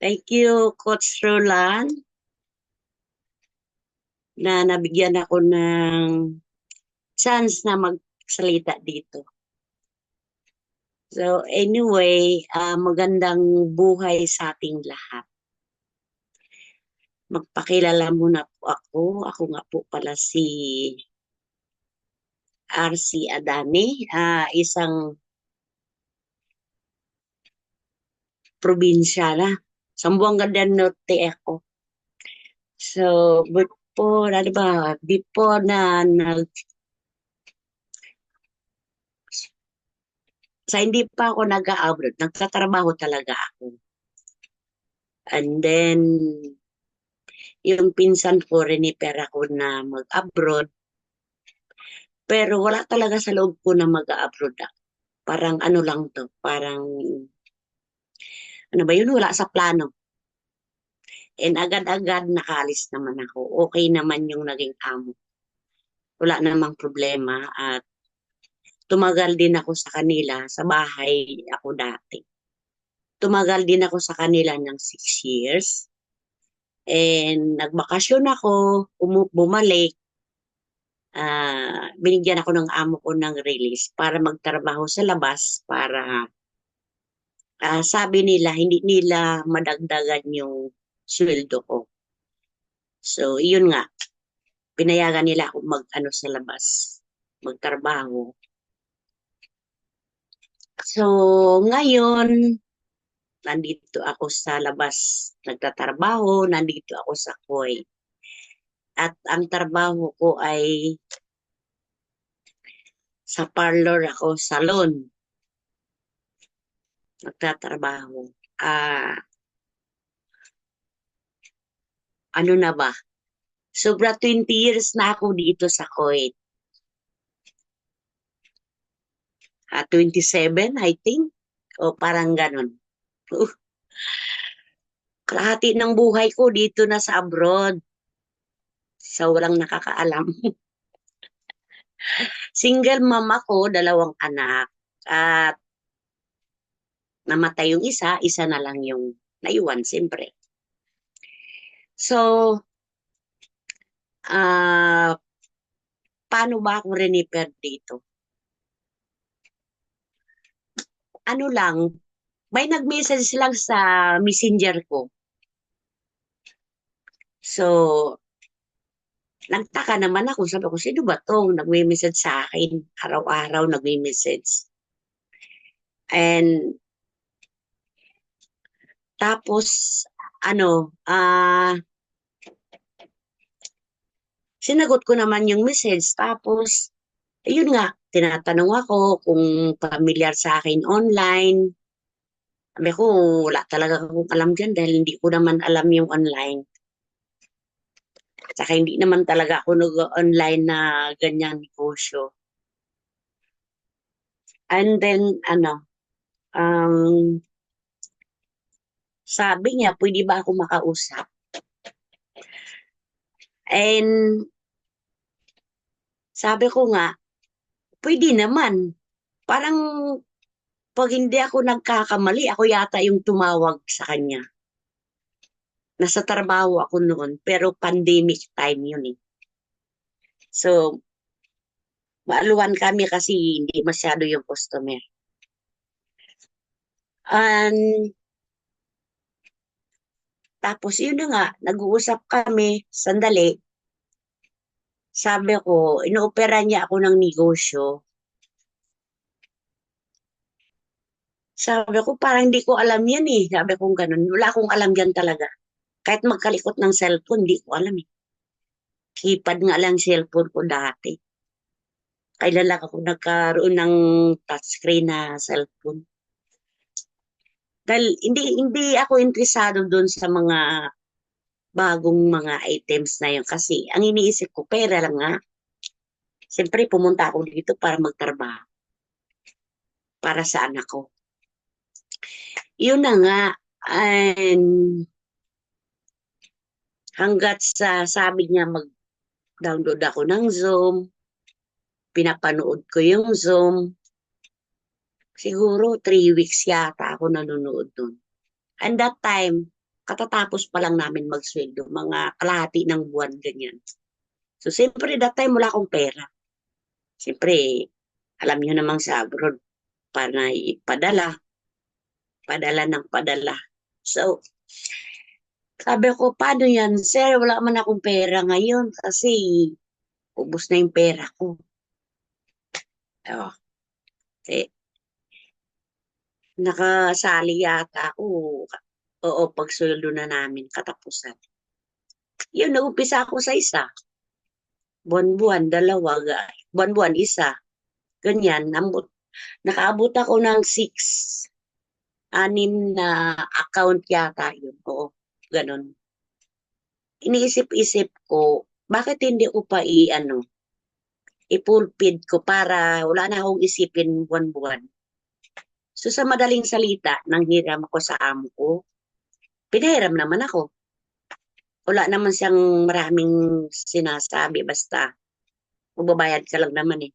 Thank you, Coach Roland, na nabigyan ako ng chance na magsalita dito. So anyway, magandang buhay sa ating lahat. Magpakilala muna po ako. Ako nga po pala si RC Adani, isang probinsyana. Sambuanga del Norte ako. So, before, ano ba, before na sa hindi pa ako nag-abroad, nagtatrabaho talaga ako. And then, yung pinsan ko, riniper ako na mag-abroad. Pero wala talaga sa loob ko na mag-abroad. Parang ano lang to, parang, ano ba yun, wala sa plano. And agad-agad nakaalis naman ako. Okay naman yung naging amo. Wala namang problema at tumagal din ako sa kanila, sa bahay ako dati. Tumagal din ako sa kanila ng 6 years. And nagbakasyon ako, bumalik, binigyan ako ng amo ko ng release para magtrabaho sa labas para sabi nila hindi nila madagdagan yung sweldo ko. So, yun nga, pinayagan nila ako mag-ano sa labas, magtrabaho. So, ngayon, nandito ako sa labas nagtatrabaho, nandito ako sa Kuwait. At ang trabaho ko ay sa parlor ako, salon, nagtatrabaho. Ah, ano na ba? Sobra 20 years na ako dito sa Kuwait. 27, I think. O parang ganun. Kalahati ng buhay ko dito na sa abroad. So, walang nakakaalam. Single mom ako, 2 anak. At namatay yung isa, isa na lang yung naiwan, siyempre. So, ah, paano ba ako renifer dito? Ano lang, may nag-message lang sa messenger ko. So, nagtaka naman ako. Sabi ko, sino ba to? Nagme-message sa akin. Araw-araw nagme-message. And tapos, ano, sinagot ko naman yung message. Tapos, ayun nga, tinatanong ako kung familiar sa akin online. Sabi ko, wala talaga akong alam dyan dahil hindi ko naman alam yung online. At saka hindi naman talaga ako nag-online na ganyang negosyo. And then, um, sabi niya, pwede ba ako makausap? And sabi ko nga, pwede naman. Parang pag hindi ako nagkakamali, ako yata yung tumawag sa kanya. Nasa trabaho ako noon, pero pandemic time yun eh. So, maaluhan kami kasi hindi masyado yung customer. And tapos yun na nga, nag-uusap kami, sandali. Sabi ko, inoopera niya ako ng negosyo. Sabi ko, parang hindi ko alam yan eh. Sabi ko ganun, wala akong alam yan talaga. Kahit magkalikot ng cellphone, hindi ko alam eh. Keypad nga lang cellphone ko dati. Kailan lang ako nagkaroon ng touchscreen na cellphone. Dahil hindi ako interesado doon sa mga bagong mga items na yun. Kasi ang iniisip ko, pera lang nga. Siyempre, pumunta ako dito para magtrabaho. Para sa anak ko. Yun na nga. And hanggat sa sabi niya mag-download ako ng Zoom, pinapanood ko yung Zoom. Siguro 3 weeks yata ako nanonood dun. And that time, Katatapos pa lang namin magsweldo, mga kalahati ng buwan, ganyan. So, siyempre, that time wala akong pera. Siyempre, alam niyo namang sa abroad, para ipadala, padala ng padala. So, sabi ko, paano yan, sir? Wala man akong pera ngayon kasi ubos na yung pera ko. Oh, eh, nakasali yata ako. Oo, pagsweldo na namin, katapusan. Yun, nag-umpisa ako sa isa. Buwan-buwan, dalawa. Buwan-buwan, isa. Ganyan. Nakaabot ako ng 6 na account yata yun. Oo, ganun. Iniisip-isip ko, bakit hindi ko pa i-fulfill ko para wala na akong isipin buwan-buwan. So sa madaling salita, nang hiram ako sa amo ko, pinahiram naman ako. Wala naman siyang maraming sinasabi, basta magbabayad ka lang naman eh.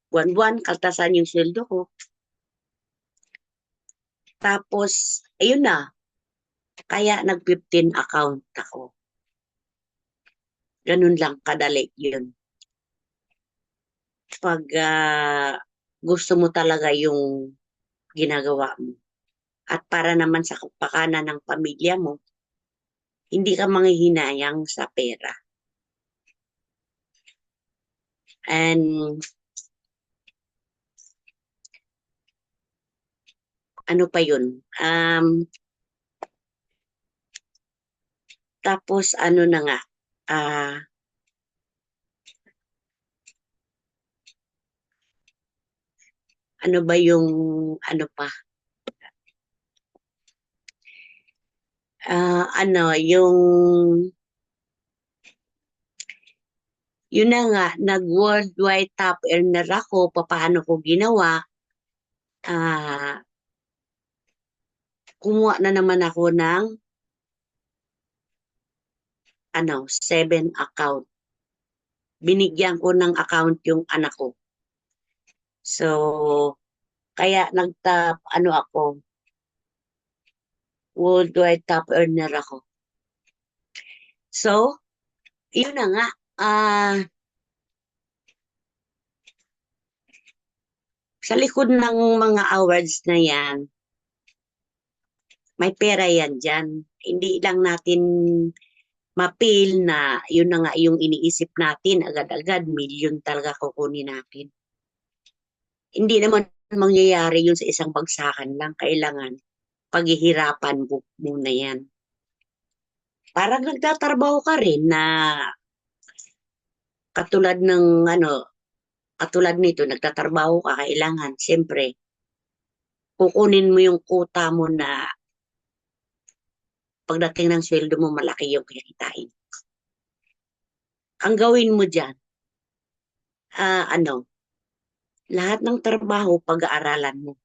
Buwan-buwan, kaltasan yung sweldo ko. Tapos, ayun na, kaya nag-15 account ako. Ganun lang kadali yun. Pag gusto mo talaga yung ginagawa mo. At para naman sa kapakanan ng pamilya mo, hindi ka manghihinayang sa pera. And ano pa yun? Tapos ano na nga, ano ba yung ano pa? Yung yun na nga, nag-worldwide top earner ako, paano ko ginawa? Kumuha na naman ako ng 7 account. Binigyan ko ng account yung anak ko. So, kaya ako, worldwide top earner ako. So, yun na nga, sa likod ng mga awards na yan, may pera yan dyan. Hindi lang natin mapil na yun na nga yung iniisip natin agad-agad, million talaga kukunin natin. Hindi naman mangyayari yun sa isang bagsakan lang. Kailangan paghihirapan mo muna yan. Parang nagtatrabaho ka rin na katulad ng katulad nito, nagtatrabaho ka, kailangan, siyempre, kukunin mo yung quota mo na pagdating ng sweldo mo, malaki yung kikitain. Ang gawin mo dyan, lahat ng trabaho, pag-aaralan mo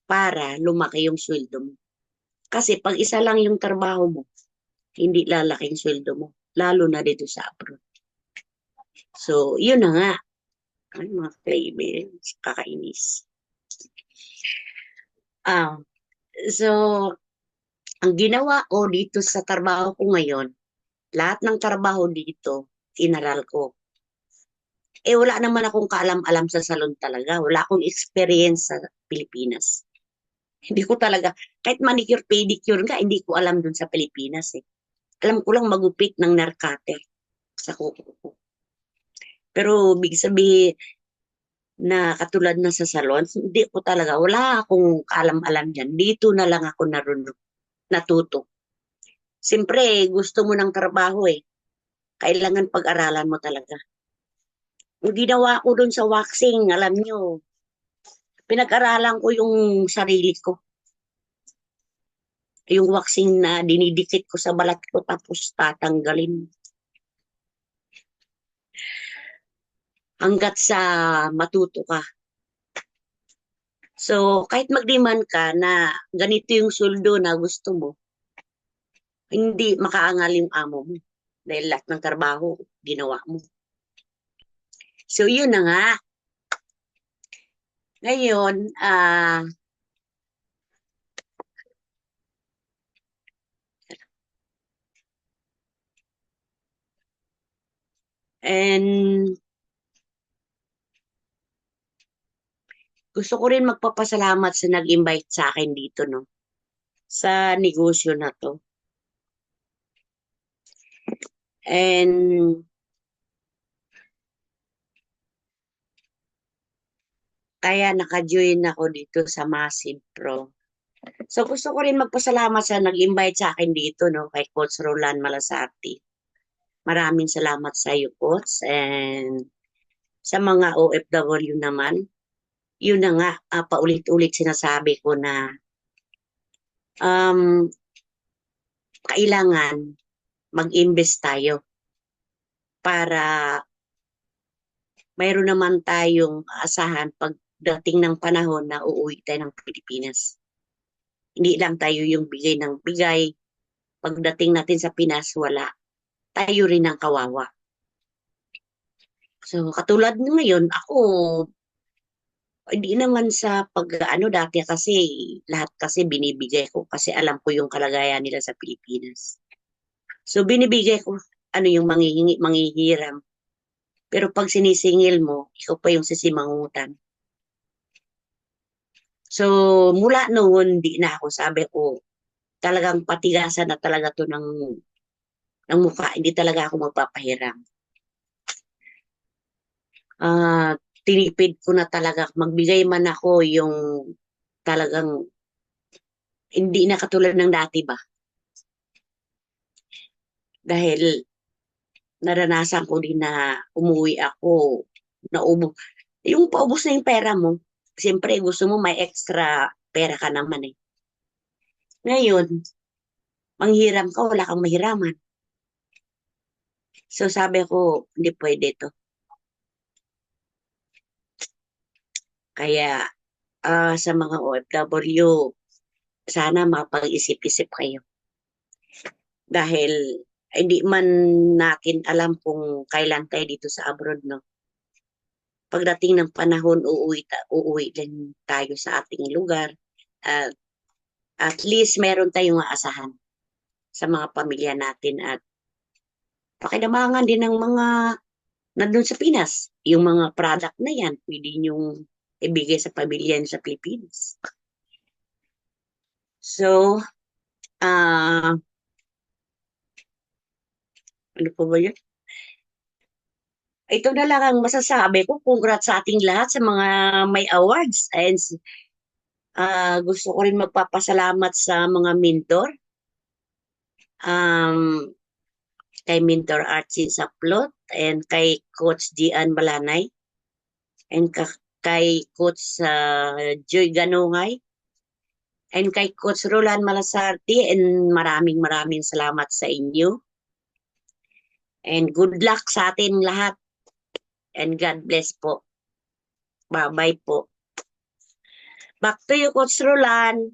para lumaki yung sweldo mo. Kasi pag isa lang yung trabaho mo, hindi lalaki yung sweldo mo, lalo na dito sa abroad. So, yun na nga. Ay, mga claimants, kakainis. So, ang ginawa ko dito sa trabaho ko ngayon, lahat ng trabaho dito, inaral ko. Wala naman akong kaalam-alam sa salon talaga. Wala akong experience sa Pilipinas. Hindi ko talaga, kahit manicure, pedicure nga, hindi ko alam dun sa Pilipinas eh. Alam ko lang magupit ng nail cutter sa kuko ko. Pero big sabihin na katulad na sa salon, hindi ko talaga, wala akong kaalam-alam dyan. Dito na lang ako natuto. Siyempre, gusto mo ng trabaho eh. Kailangan pag-aralan mo talaga. Yung ginawa ko dun sa waxing, alam nyo, pinag-aralan ko yung sarili ko. Yung waxing na dinidikit ko sa balat ko tapos tatanggalin. Hanggat sa matuto ka. So, kahit mag-demand ka na ganito yung suldo na gusto mo, hindi makaangal yung amo mo. Dahil lahat ng trabaho, ginawa mo. So, yun na nga. Ngayon, And gusto ko rin magpapasalamat sa nag-invite sa akin dito, no? Sa negosyo na to. And kaya naka-join ako dito sa Massive Pro. So gusto ko rin magpasalamat sa nag-invite sa akin dito, no? Kay Coach Roland Malasati. Maraming salamat sa iyo, Coach. And sa mga OFW naman, yun na nga, paulit-ulit sinasabi ko na um, kailangan mag-invest tayo para mayroon naman tayong asahan pagdating ng panahon na uuwi tayo ng Pilipinas. Hindi lang tayo yung bigay ng bigay. Pagdating natin sa Pinas, wala. Tayo rin ang kawawa. So, katulad ngayon, ako, hindi naman sa pag-ano dati kasi, lahat kasi binibigay ko kasi alam ko yung kalagayan nila sa Pilipinas. So, binibigay ko ano yung manghihiram. Pero pag sinisingil mo, ikaw pa yung sisimangutan. So, mula noon, di na ako sabi ko, talagang patigasan na talaga to ng mukha. Hindi talaga ako magpapahiram. Tinipid ko na talaga. Magbigay man ako yung talagang hindi na katulad ng dati ba? Dahil naranasan ko din na umuwi ako, naubos. Yung paubos na yung pera mo, siyempre gusto mo may extra pera ka naman eh. Ngayon, manghiram ka, wala kang mahiraman. So sabi ko, hindi pwede to. Kaya sa mga OFW, sana mapag-isip-isip kayo. Dahil hindi man natin alam kung kailan tayo dito sa abroad, no? Pagdating ng panahon, uuwi din tayo sa ating lugar. At at least meron tayong aasahan sa mga pamilya natin at pakinabangan din ng mga nandun sa Pinas. Yung mga product na yan, pwede niyong ibigay sa pamilya niyo sa Pilipinas. So, ah ano po ba yun? Ito na lang ang masasabi ko. Congrats sa ating lahat sa mga may awards. And gusto ko rin magpapasalamat sa mga mentor. Um, Kay Mentor Archie Saplot and kay Coach Gian Balanay and kay Coach Joy Ganungay and kay Coach Roland Malasarte and maraming maraming salamat sa inyo. And good luck sa atin lahat. And God bless po. Bye-bye po. Back to you, Coach Roland.